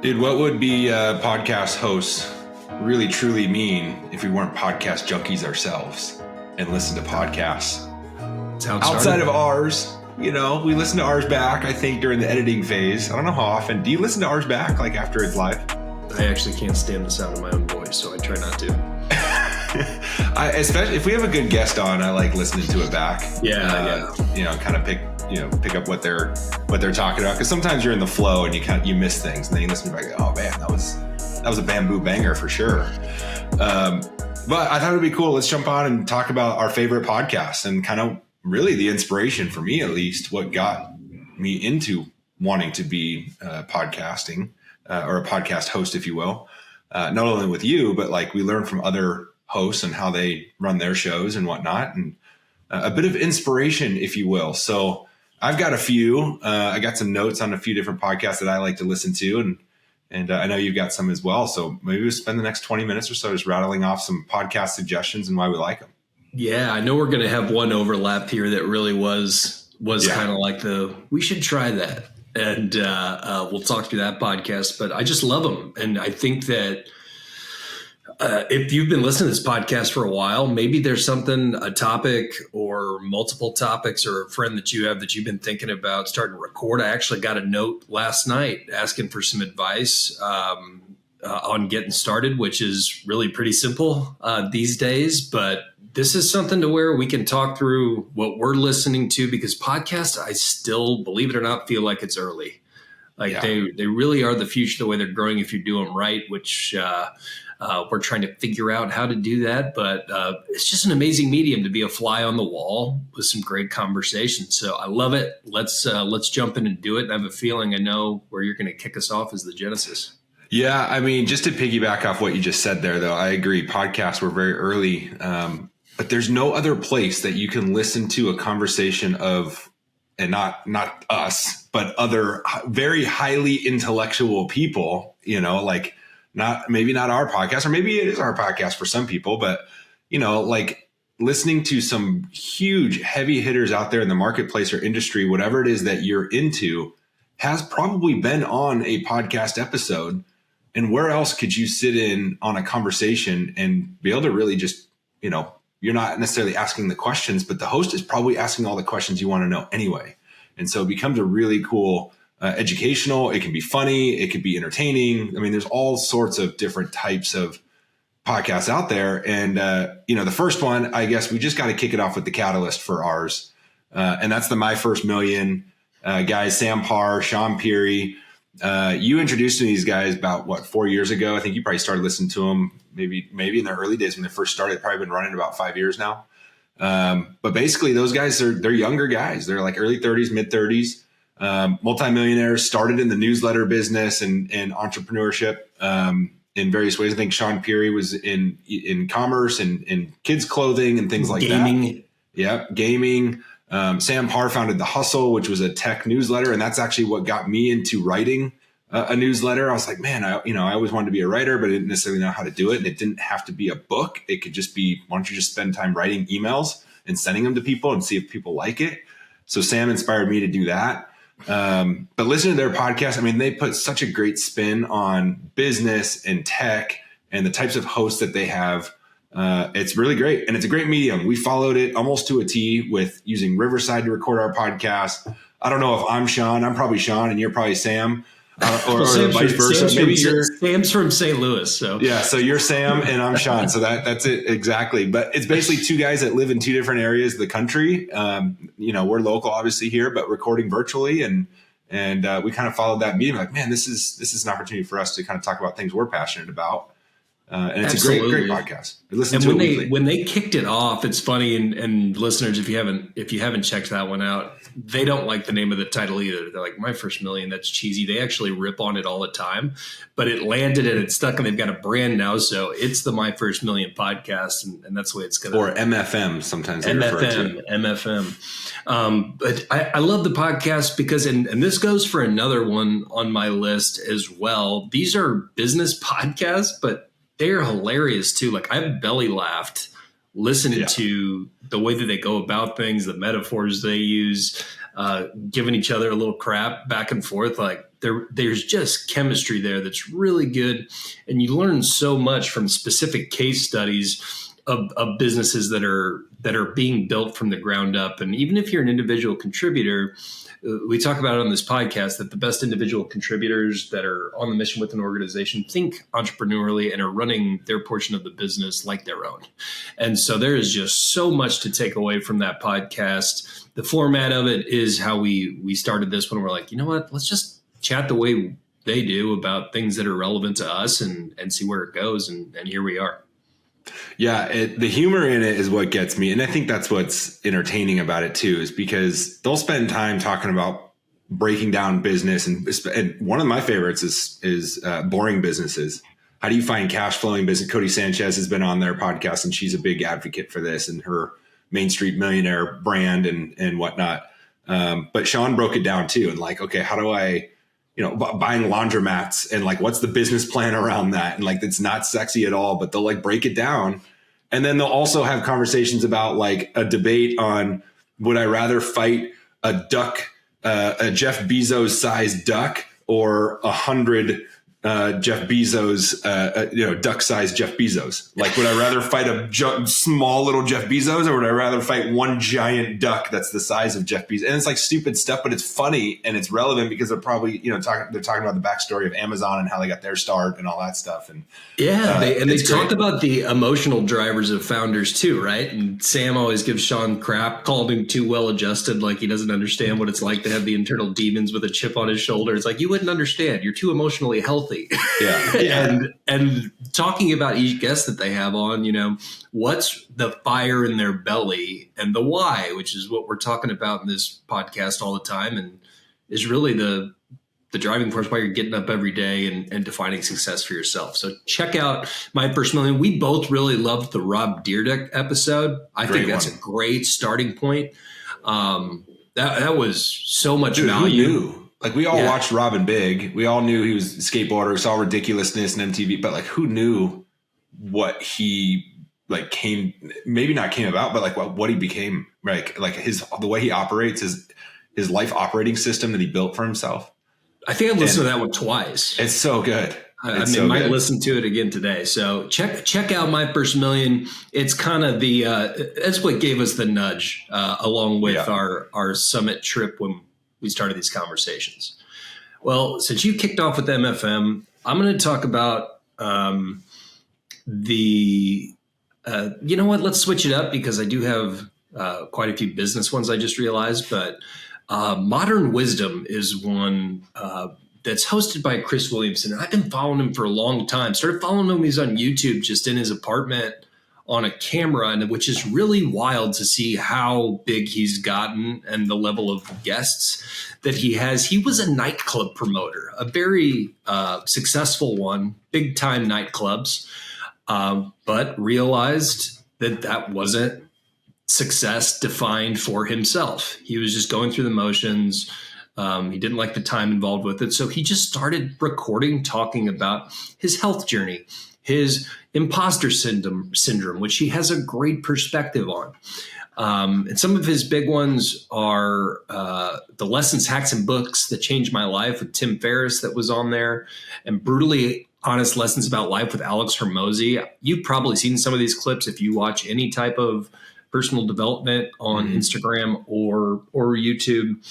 Dude, what would be podcast hosts really truly mean if we weren't podcast junkies ourselves and listen to podcasts outside of ours? You know, we listen to ours back, I think, during the editing phase. I don't know how often. Do you listen to ours back, like after it's live? I actually can't stand the sound of my own voice, so I try not to. Especially if we have a good guest on, I like listening to it back. Yeah. You know, kind of pick up what they're talking about, because sometimes you're in the flow and you miss things, and then you listen to it like, oh man, that was a bamboo banger for sure. But I thought it'd be cool. Let's jump on and talk about our favorite podcasts and kind of really the inspiration for me, at least, what got me into wanting to be podcasting or a podcast host, if you will. Not only with you, but like we learn from other hosts and how they run their shows and whatnot, and a bit of inspiration, if you will. So I've got a few. I got some notes on a few different podcasts that I like to listen to, and I know you've got some as well. So maybe we'll spend the next 20 minutes or so just rattling off some podcast suggestions and why we like them. Yeah, I know we're going to have one overlap here that really was kind of like we should try that. And we'll talk through that podcast, but I just love them. And I think that if you've been listening to this podcast for a while, maybe there's a topic or multiple topics or a friend that you've been thinking about starting to record. I actually got a note last night asking for some advice on getting started, which is really pretty simple these days. But this is something to where we can talk through what we're listening to, because podcasts, I still, believe it or not, feel like it's early. They really are the future, the way they're growing if you do them right, which we're trying to figure out how to do that. But it's just an amazing medium to be a fly on the wall with some great conversations. So I love it. Let's jump in and do it. And I have a feeling I know where you're going to kick us off as the genesis. Yeah, I mean, just to piggyback off what you just said there, though, I agree. Podcasts were very early, but there's no other place that you can listen to a conversation of, and not us, but other very highly intellectual people, you know, like maybe not our podcast, or maybe it is our podcast for some people, but, you know, like listening to some huge heavy hitters out there in the marketplace or industry, whatever it is that you're into, has probably been on a podcast episode. And where else could you sit in on a conversation and be able to really just, you know, you're not necessarily asking the questions, but the host is probably asking all the questions you want to know anyway. And so it becomes a really cool educational. It can be funny. It could be entertaining. I mean, there's all sorts of different types of podcasts out there. And, you know, the first one, I guess we just got to kick it off with the catalyst for ours. And that's the My First Million guys, Sam Parr, Sean Peary. You introduced me to these guys about 4 years ago. I think you probably started listening to them maybe in their early days when they first started. Probably been running about 5 years now. But basically those guys they're younger guys. They're like early 30s, mid 30s, multimillionaires, started in the newsletter business and entrepreneurship in various ways. I think Sean Peary was in commerce and in kids clothing and things like gaming. That. Yep. Gaming. Sam Parr founded The Hustle, which was a tech newsletter. And that's actually what got me into writing a newsletter. I was like, man, I always wanted to be a writer, but I didn't necessarily know how to do it. And it didn't have to be a book. It could just be, why don't you just spend time writing emails and sending them to people and see if people like it? So Sam inspired me to do that. But listening to their podcast, I mean, they put such a great spin on business and tech and the types of hosts that they have. It's really great. And it's a great medium. We followed it almost to a T with using Riverside to record our podcast. I don't know if I'm Sean. I'm probably Sean and you're probably Sam. Or vice versa. Maybe Sam's from St. Louis. So yeah, so you're Sam and I'm Sean. So that's it exactly. But it's basically two guys that live in two different areas of the country. You know, we're local obviously here, but recording virtually, and we kind of followed that medium. Like, man, this is an opportunity for us to kind of talk about things we're passionate about. And it's Absolutely. a great podcast. Listen to it when they kicked it off, it's funny. And listeners, if you haven't checked that one out, they don't like the name of the title either. They're like, My First Million. That's cheesy. They actually rip on it all the time, but it landed and it's stuck, and they've got a brand now. So it's the My First Million podcast, and that's the way it's going to. Or MFM sometimes. MFM. But I love the podcast because, and this goes for another one on my list as well. These are business podcasts, but they are hilarious too. Like, I've belly laughed listening to the way that they go about things, the metaphors they use. giving each other a little crap back and forth. Like there's just chemistry there that's really good. And you learn so much from specific case studies of businesses that are being built from the ground up. And even if you're an individual contributor, we talk about it on this podcast that the best individual contributors that are on the mission with an organization think entrepreneurially and are running their portion of the business like their own. And so there is just so much to take away from that podcast. The format of it is how we started this one. We're like, you know what, let's just chat the way they do about things that are relevant to us and see where it goes. And here we are. Yeah, the humor in it is what gets me. And I think that's what's entertaining about it too, is because they'll spend time talking about breaking down business. And one of my favorites is boring businesses. How do you find cash flowing business? Cody Sanchez has been on their podcast and she's a big advocate for this and her Main Street Millionaire brand and whatnot. But Sean broke it down too. And like, okay, how do I, buying laundromats and like, what's the business plan around that? And like, it's not sexy at all, but they'll like break it down. And then they'll also have conversations about like a debate on, would I rather fight a duck, a Jeff Bezos sized duck or 100 Jeff Bezos, duck-sized Jeff Bezos. Like, would I rather fight a small little Jeff Bezos, or would I rather fight one giant duck that's the size of Jeff Bezos? And it's like stupid stuff, but it's funny and it's relevant because they're probably, they're talking about the backstory of Amazon and how they got their start and all that stuff. And they talk about the emotional drivers of founders too, right? And Sam always gives Sean crap, called him too well adjusted, like he doesn't understand what it's like to have the internal demons with a chip on his shoulder. It's like, you wouldn't understand. You're too emotionally healthy. Yeah. and talking about each guest that they have on, what's the fire in their belly and the why, which is what we're talking about in this podcast all the time, and is really the driving force why you're getting up every day and defining success for yourself. So check out My First Million. We both really loved the Rob Dyrdek episode. I think that's a great starting point. That was so much value. Who knew? Like we all watched Robin Big. We all knew he was a skateboarder, saw ridiculousness in MTV, but like who knew what he like maybe not came about, but like what he became, right? Like the way he operates, his life operating system that he built for himself. I think I listened to that one twice. It's so good. I might listen to it again today. So check out My First Million. It's kind of that's what gave us the nudge along with our summit trip when we started these conversations. Well, since you kicked off with MFM, I'm going to talk about let's switch it up because I do have quite a few business ones I just realized, but Modern Wisdom is one that's hosted by Chris Williamson. I've been following him for a long time. Started following him when he's on YouTube, just in his apartment on a camera, and which is really wild to see how big he's gotten and the level of guests that he has. He was a nightclub promoter, a very successful one, big time nightclubs, but realized that wasn't success defined for himself. He was just going through the motions. He didn't like the time involved with it. So he just started recording, talking about his health journey, his imposter syndrome, which he has a great perspective on. And some of his big ones are the Lessons, Hacks, and Books That Changed My Life with Tim Ferriss that was on there, and Brutally Honest Lessons About Life with Alex Hormozy. You've probably seen some of these clips if you watch any type of personal development on Instagram or YouTube.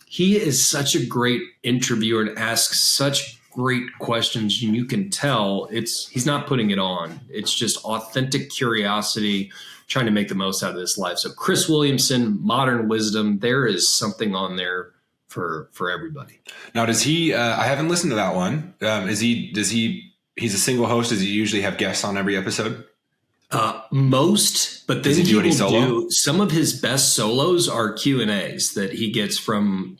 He is such a great interviewer and asks such great questions, and you can tell he's not putting it on. It's just authentic curiosity, trying to make the most out of this life. So Chris Williamson, Modern Wisdom, there is something on there for everybody. Now, does he? I haven't listened to that one. He's a single host. Does he usually have guests on every episode? Most, but then does he do any solo? Do some of his best solos are Q&As that he gets from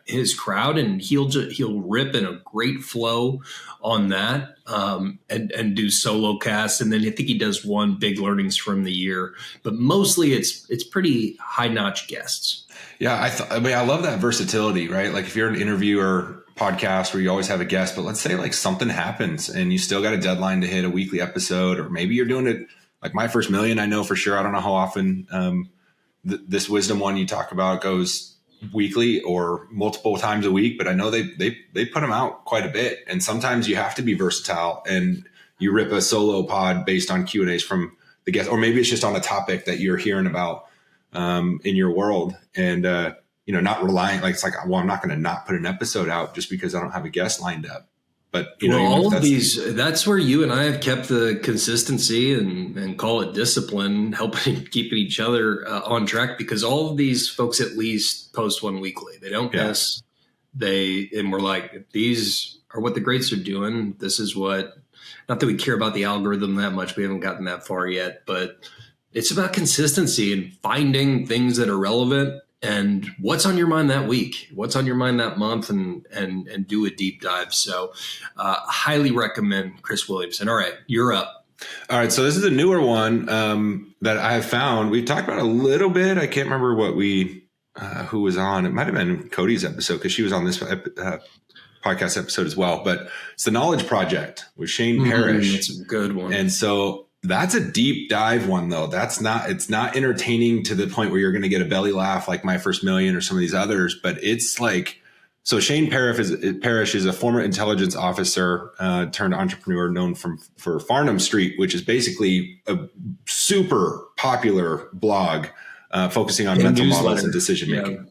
his crowd, and he'll rip in a great flow on that, and do solo casts, and then I think he does one big learnings from the year, but mostly it's pretty high notch guests. Yeah, I love that versatility, right? Like if you're an interviewer podcast where you always have a guest, but let's say like something happens and you still got a deadline to hit a weekly episode, or maybe you're doing it like My First Million. I know for sure. I don't know how often this wisdom one you talk about goes weekly or multiple times a week, but I know they put them out quite a bit. And sometimes you have to be versatile and you rip a solo pod based on Q&As from the guest, or maybe it's just on a topic that you're hearing about in your world. And, not relying, like, it's like, well, I'm not going to not put an episode out just because I don't have a guest lined up. But, all of these, that's where you and I have kept the consistency and call it discipline, helping keeping each other on track, because all of these folks at least post one weekly. They don't miss. And we're like, these are what the greats are doing. This is what, not that we care about the algorithm that much. We haven't gotten that far yet, but it's about consistency and finding things that are relevant and what's on your mind that week, what's on your mind that month, and do a deep dive. So highly recommend Chris Williamson. All right, you're up. All right, so this is a newer one that I have found. We talked about a little bit. I can't remember who was on. It might have been Cody's episode because she was on this podcast episode as well. But it's the Knowledge Project with Shane Parrish. It's a good one. And so that's a deep dive one, though. It's not entertaining to the point where you're going to get a belly laugh like My First Million or some of these others. But it's like, so Shane Parrish is a former intelligence officer turned entrepreneur known for Farnham Street, which is basically a super popular blog focusing on mental models and decision making. Yeah.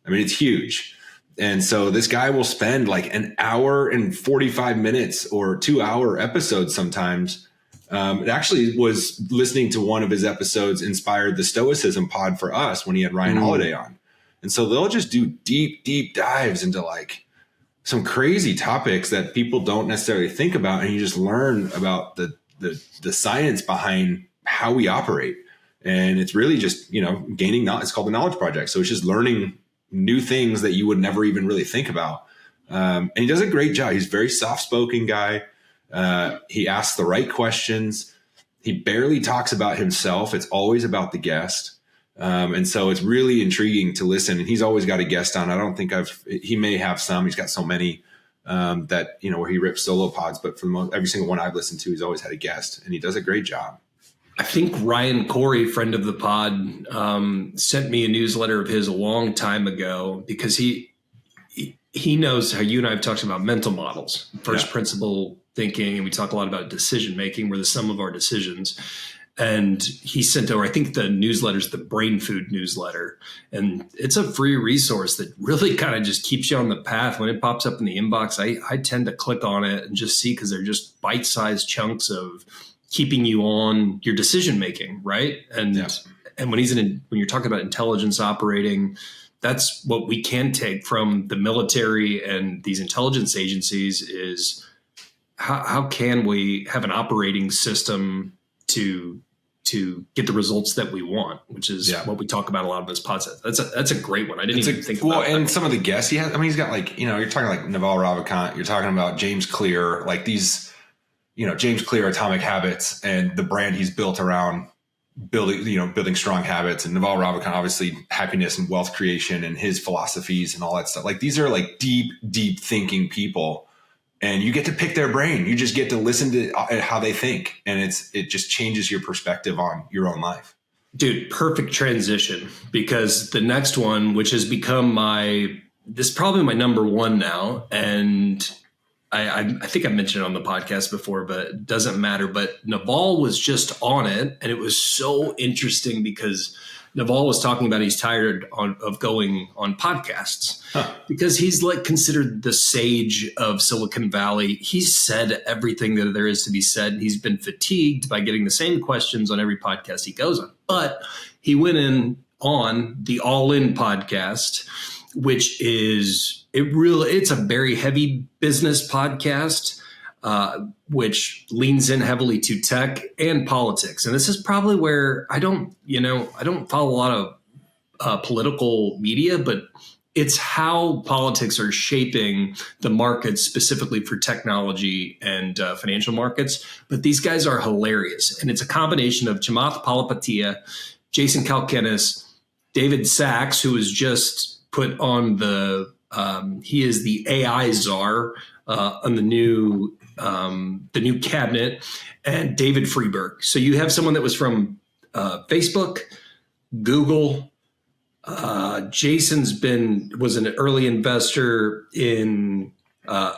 I mean, it's huge. And so this guy will spend like an hour and 45 minutes or 2-hour episodes sometimes. It actually was listening to one of his episodes inspired the Stoicism pod for us when he had Ryan Holiday on. And so they'll just do deep dives into like some crazy topics that people don't necessarily think about. And you just learn about the science behind how we operate. And it's really just, gaining knowledge. It's called the Knowledge Project. So it's just learning new things that you would never even really think about. And he does a great job. He's a very soft-spoken guy. He asks the right questions. He barely talks about himself. It's always about the guest. And so it's really intriguing to listen. And he's always got a guest on. I don't think he may have some, he's got so many, that, where he rips solo pods, but for every single one I've listened to, he's always had a guest and he does a great job. I think Ryan Corey, friend of the pod, sent me a newsletter of his a long time ago because he knows how you and I have talked about mental models, first principle thinking, and we talk a lot about decision making. We're the sum of our decisions. And he sent over, I think the newsletter is the Brain Food newsletter. And it's a free resource that really kind of just keeps you on the path. When it pops up in the inbox, I tend to click on it and just see, because they're just bite-sized chunks of keeping you on your decision making, right? And and when you're talking about intelligence operating, that's what we can take from the military and these intelligence agencies is how can we have an operating system to get the results that we want, which is what we talk about a lot of this podcast. That's a great one. I didn't even think about that. And some of the guests he has, he's got you're talking like Naval Ravikant, you're talking about James Clear, like these, James Clear, Atomic Habits, and the brand he's built around building strong habits, and Naval Ravikant, obviously happiness and wealth creation and his philosophies and all that stuff. Like these are like deep thinking people. And you get to pick their brain. You just get to listen to how they think. And it just changes your perspective on your own life. Dude, perfect transition, because the next one, which has become this is probably my number one now. And I think I mentioned it on the podcast before, but it doesn't matter. But Naval was just on it. And it was so interesting because Naval was talking about he's tired of going on podcasts because he's like considered the sage of Silicon Valley. He's said everything that there is to be said. He's been fatigued by getting the same questions on every podcast he goes on. But he went on the All In podcast, which is it's a very heavy business podcast, which leans in heavily to tech and politics. And this is probably where I don't follow a lot of political media, but it's how politics are shaping the markets specifically for technology and financial markets. But these guys are hilarious. And it's a combination of Chamath Palihapitiya, Jason Calacanis, David Sachs, who was just put on he is the AI czar on the new cabinet, and David Freeberg. So you have someone that was from Facebook, Google, Jason's was an early investor in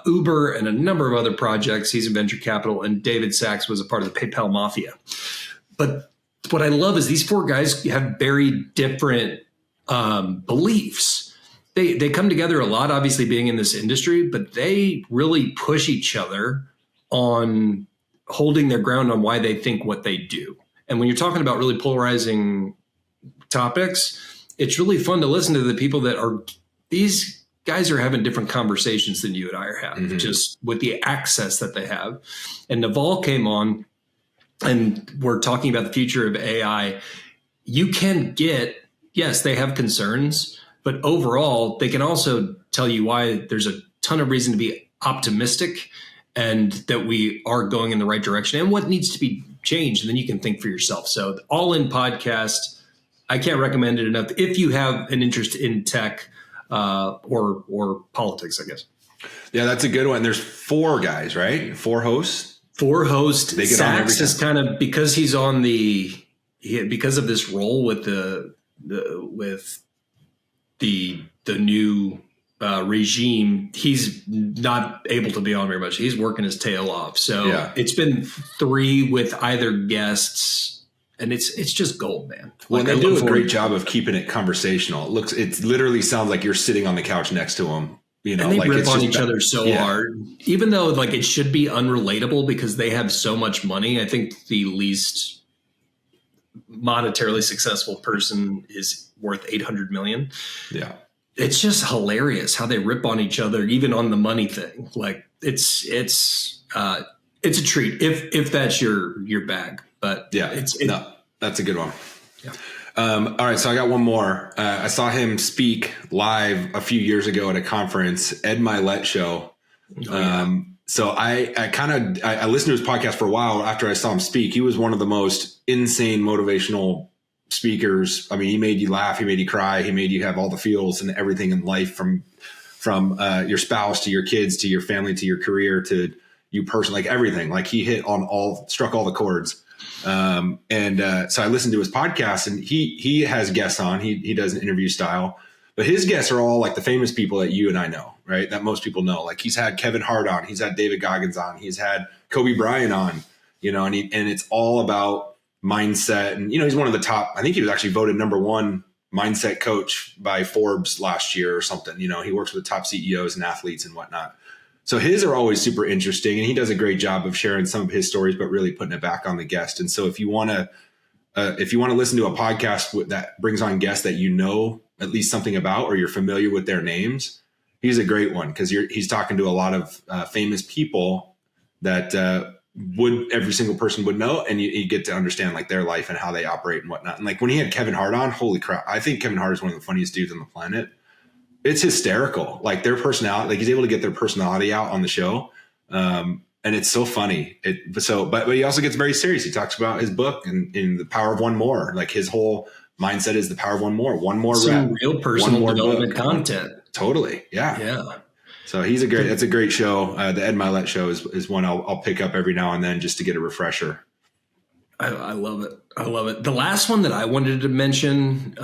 Uber and a number of other projects. He's in venture capital, and David Sachs was a part of the PayPal mafia. But what I love is these four guys have very different beliefs. They come together a lot, obviously being in this industry, but they really push each other on holding their ground on why they think what they do. And when you're talking about really polarizing topics, it's really fun to listen to the people that are, these guys are having different conversations than you and I are having, just with the access that they have. And Naval came on, and we're talking about the future of AI. You can get, yes, they have concerns, but overall, they can also tell you why there's a ton of reason to be optimistic and that we are going in the right direction and what needs to be changed. And then you can think for yourself. So the All In podcast, I can't recommend it enough if you have an interest in tech or politics, I guess. Yeah, that's a good one. There's four guys, right? Four hosts. They get on every time. Is kind of, because he's on because of this role with the new regime, he's not able to be on very much. He's working his tail off. So It's been 3 with either guests. And it's just gold, man. Well, they do a great job of keeping it conversational. It literally sounds like you're sitting on the couch next to them. You know, and they rip on each other so hard, even though like it should be unrelatable because they have so much money. I think the least monetarily successful person is worth 800 million. Yeah. It's just hilarious how they rip on each other, even on the money thing. Like it's a treat if that's your bag. But that's a good one. Yeah. All right. So I got one more. I saw him speak live a few years ago at a conference, Ed Milet show. So I listened to his podcast for a while after I saw him speak. He was one of the most insane motivational speakers. I mean, he made you laugh, he made you cry, he made you have all the feels and everything in life from your spouse to your kids to your family to your career to you personally, like everything. Like he struck all the chords. So I listened to his podcast, and he has guests on. He does an interview style, but his guests are all like the famous people that you and I know, right? That most people know. Like he's had Kevin Hart on, he's had David Goggins on, he's had Kobe Bryant on, you know, and it's all about mindset. And, you know, he's one of the top, I think he was actually voted #1 mindset coach by Forbes last year or something. You know, he works with the top CEOs and athletes and whatnot. So his are always super interesting, and he does a great job of sharing some of his stories, but really putting it back on the guest. And so if you want to listen to a podcast that brings on guests that you know at least something about, or you're familiar with their names, he's a great one because he's talking to a lot of famous people that every single person would know, and you get to understand like their life and how they operate and whatnot. And like when he had Kevin Hart on, holy crap! I think Kevin Hart is one of the funniest dudes on the planet. It's hysterical. Like their personality, like he's able to get their personality out on the show. And it's so funny. But he also gets very serious. He talks about his book and the power of one more. Like his whole mindset is the power of one more some rep, real personal development content. Totally. Yeah. Yeah. So that's a great show. The Ed Milet show is one I'll pick up every now and then just to get a refresher. I love it. I love it. The last one that I wanted to mention,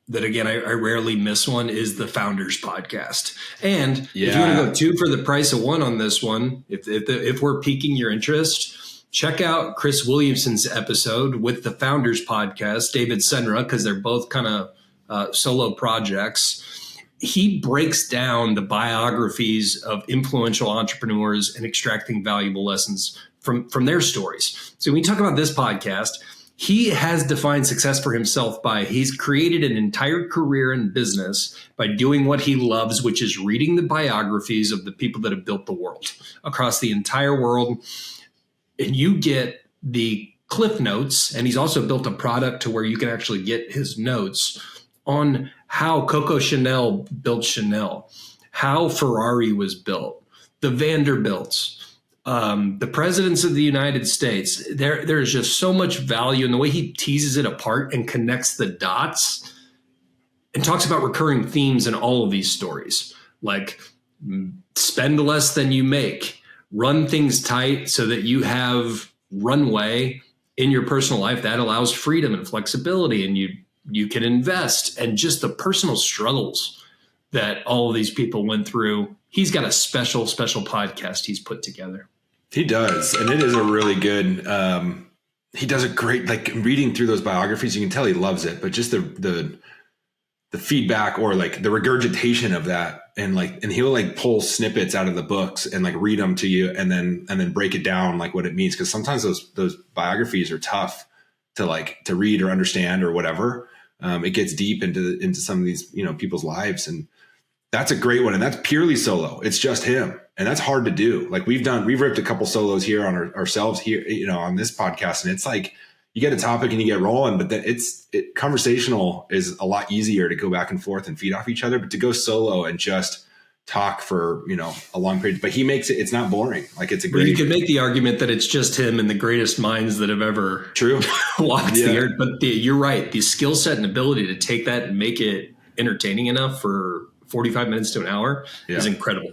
that again, I rarely miss one, is the Founders Podcast. And if you want to go 2 for the price of 1 on this one, if we're piquing your interest, check out Chris Williamson's episode with the Founders Podcast, David Senra, because they're both kind of solo projects. He breaks down the biographies of influential entrepreneurs and extracting valuable lessons from their stories. So when we talk about this podcast, he has defined success for himself he's created an entire career in business by doing what he loves, which is reading the biographies of the people that have built the world across the entire world. And you get the cliff notes, and he's also built a product to where you can actually get his notes on how Coco Chanel built Chanel, how Ferrari was built, the Vanderbilts, the presidents of the United States. There's just so much value in the way he teases it apart and connects the dots and talks about recurring themes in all of these stories, like spend less than you make, run things tight so that you have runway in your personal life that allows freedom and flexibility, and you you can invest, and just the personal struggles that all of these people went through. He's got a special podcast he's put together. He does. And it is a really good, he does a great, like reading through those biographies, you can tell he loves it, but just the feedback or like the regurgitation of that. And he'll like pull snippets out of the books and like read them to you and then break it down, like what it means. Cause sometimes those biographies are tough to read or understand or whatever. It gets deep into some of these, people's lives. And that's a great one. And that's purely solo. It's just him. And that's hard to do. Like we've ripped a couple solos here on ourselves here, on this podcast. And it's like, you get a topic and you get rolling, but then conversational is a lot easier to go back and forth and feed off each other, but to go solo and just talk for, a long period, but he makes it's not boring. Like it's a great, you could make the argument that it's just him and the greatest minds that have ever walked the earth. But you're right. The skill set and ability to take that and make it entertaining enough for 45 minutes to an hour is incredible.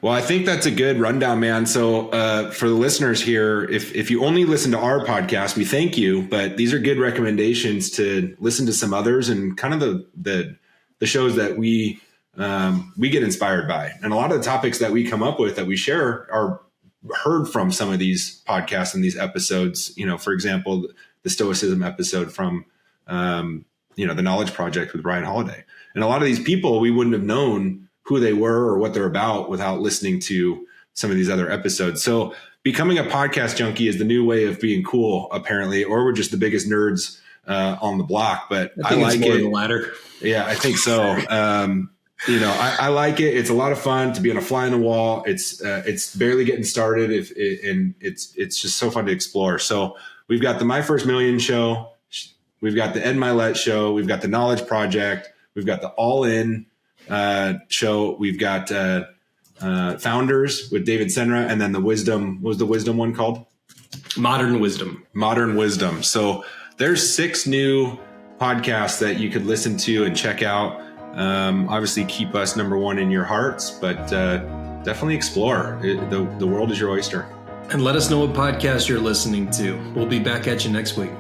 Well, I think that's a good rundown, man. So for the listeners here, if you only listen to our podcast, we thank you. But these are good recommendations to listen to some others and kind of the shows that we get inspired by. And a lot of the topics that we come up with that we share are heard from some of these podcasts and these episodes. For example, the Stoicism episode from the Knowledge Project with Ryan Holiday. And a lot of these people, we wouldn't have known who they were or what they're about without listening to some of these other episodes. So becoming a podcast junkie is the new way of being cool, apparently, or we're just the biggest nerds on the block. But I like it's more it. The latter. Yeah, I think so. I like it. It's a lot of fun to be on a fly on the wall. It's barely getting started, and it's just so fun to explore. So we've got the My First Million show, we've got the Ed Milet show, we've got the Knowledge Project, we've got the All In show, we've got Founders with David Senra, and then the Wisdom. What was the Wisdom one called? Modern Wisdom. So there's 6 new podcasts that you could listen to and check out. Obviously keep us number one in your hearts, but definitely explore. The world is your oyster. And let us know what podcast you're listening to. We'll be back at you next week.